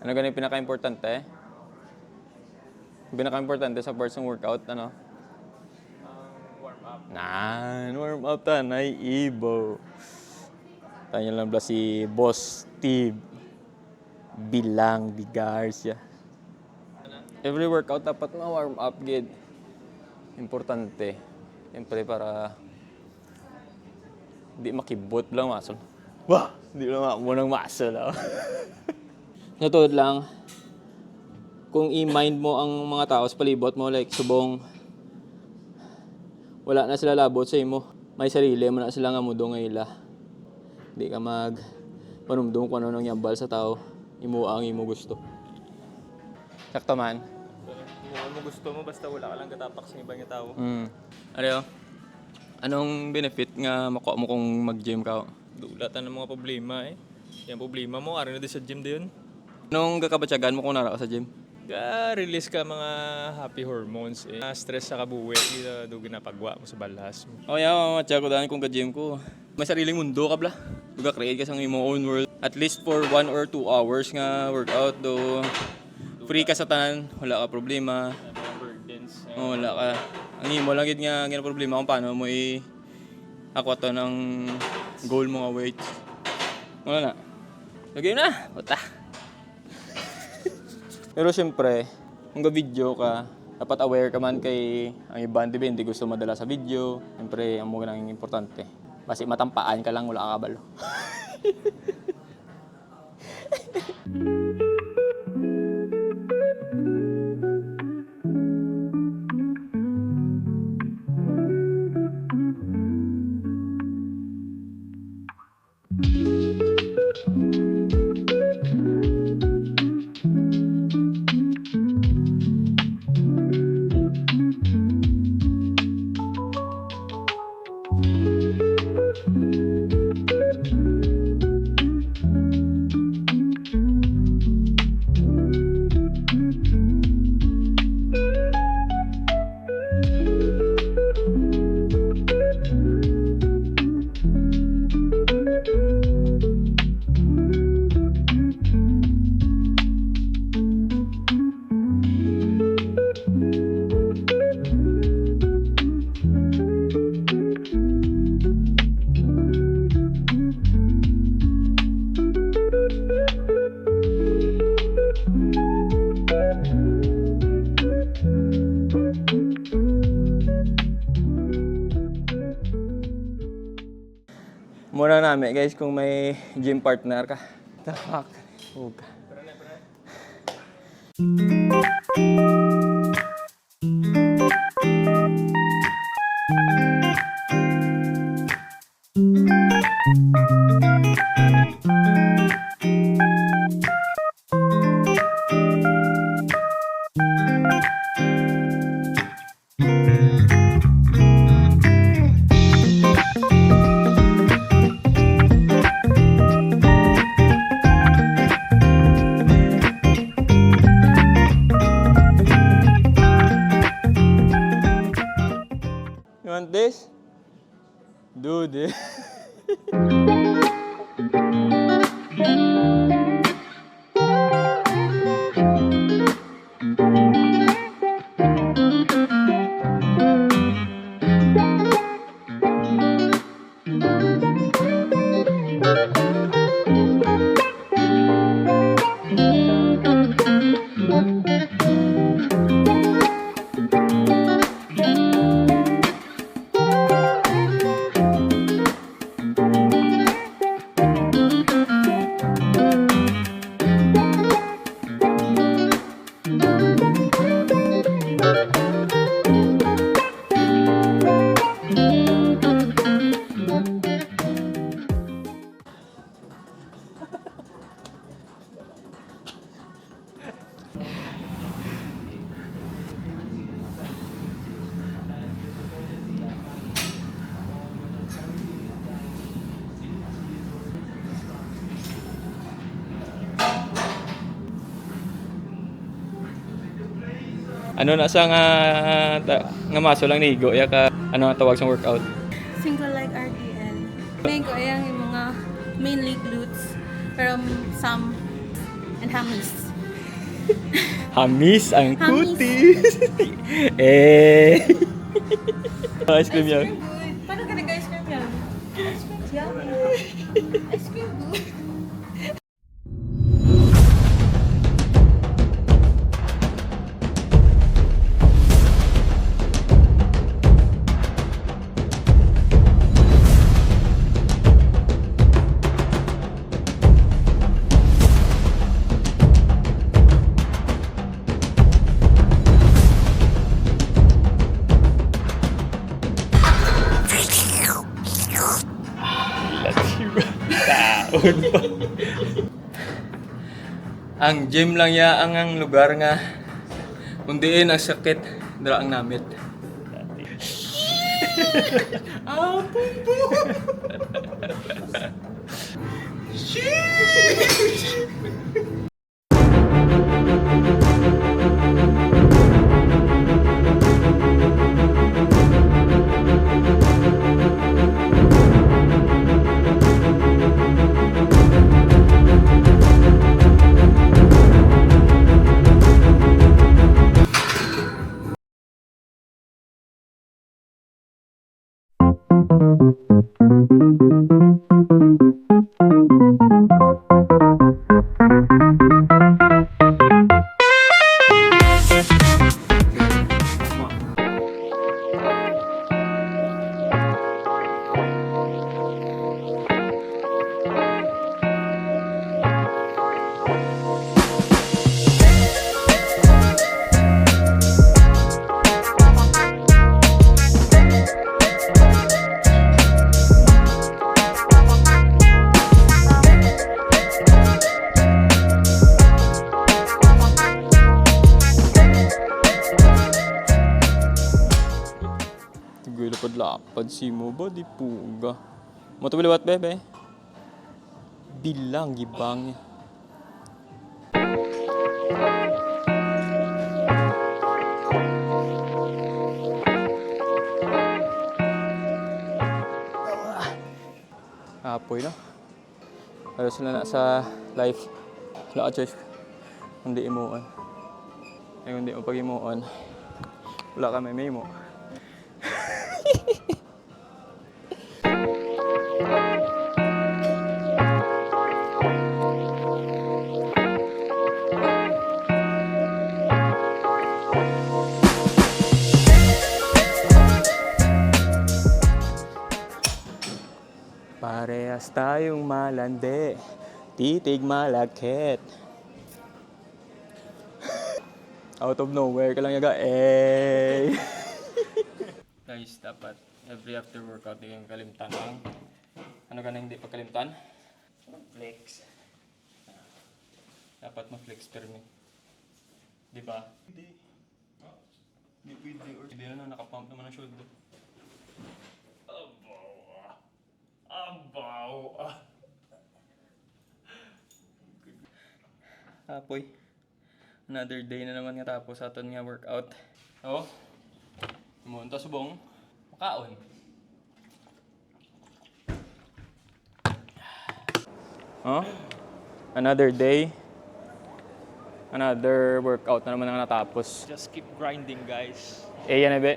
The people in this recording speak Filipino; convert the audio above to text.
Ano ganun yung pinaka-importante? Yung pinaka-importante sa first ng workout, ano? Warm up. Warm up tanay, Ibo. Tayo lang ba si Boss Steve Bilang Di Garcia. Every workout dapat ma-warm up, gid. Importante. Siyempre para di makibot lang muscle. Wah! Di lang mo ng muscle. Natulad lang, kung i-mind mo ang mga tao sa palibot mo, like subong, wala na sila labot sa imo. May sarili mo na sila nga mudo ngayla. Di ka panumdum kung ano nang yambal sa tao. Imo ang imo gusto. Sakto man. Kung mo gusto mo, basta wala ka lang katapak sa ibang tao. Ano anong benefit nga makuha mo kung mag-gym ka? Dulatan ng mga problema eh. Yung problema mo, ari na din sa gym din. Anong kakabatsagan mo kung nara ka sa gym? Release ka mga happy hormones eh. Stress sa kabuwi, do ginapagwa mo sa balas mo. Oh yeah, mamatya ko dahil kung ka-gym ko. May sariling mundo ka bla. Mag-create ka sa imo own world. At least for 1 or 2 hours nga workout do. Free ka sa tanan, wala ka problema. Burdens. Oh, wala ka. Ang imo lang gid nga problema kung paano mo ako to ng goal mo nga weight. Wala na. Lagay na. Puta. Pero siyempre, kung ga-video ka, dapat aware ka man kay ang ibang hindi gusto madala sa video. Siyempre, ang mga nang importante. Basi matampaan ka lang, wala ka kabalo. Muna namin guys kung may gym partner ka. Fuck. Huwag ka. You want this? Do this. Ano na sa nga maso lang nigo ya ka ano ang tawag sa workout? Single leg RDL. Main ko ay yung mga mainly glutes, pero some and hammies. Hamis ang Hamis. kutis. Eh. Ice cream yan. good. Paano ka nag-ice cream yan? Ice cream yummy. Ice cream good. Taon pa. Ang gym lang ya ang lugar nga kundiin ang sakit dala ang namit. Tigay lapad si mo ba di puga. Mo to biliwat bebe. Bilang gibang niya. Apoy no. Pero sila na sa life. Wala ka choice. Hindi imuon. Ay hindi mo pag imuon. Wala ka may mo. Parehas tayong malandi, titig malakit. Out of nowhere ka lang yaga, eh. Guys, dapat every after workout di kang kalimtan ang ano ka na hindi pagkalimtan? Flex. Dapat ma-flex permi. Di ba? Hindi. Hindi pwede or hindi na nakapump naman ang shoulder. Abaw. Apoy. Another day na naman nga tapos aton nga workout. Oh. Pumunta subong. Makaon. Oh. Another day. Another workout na naman ang natapos. Just keep grinding, guys. Eh, yan na be.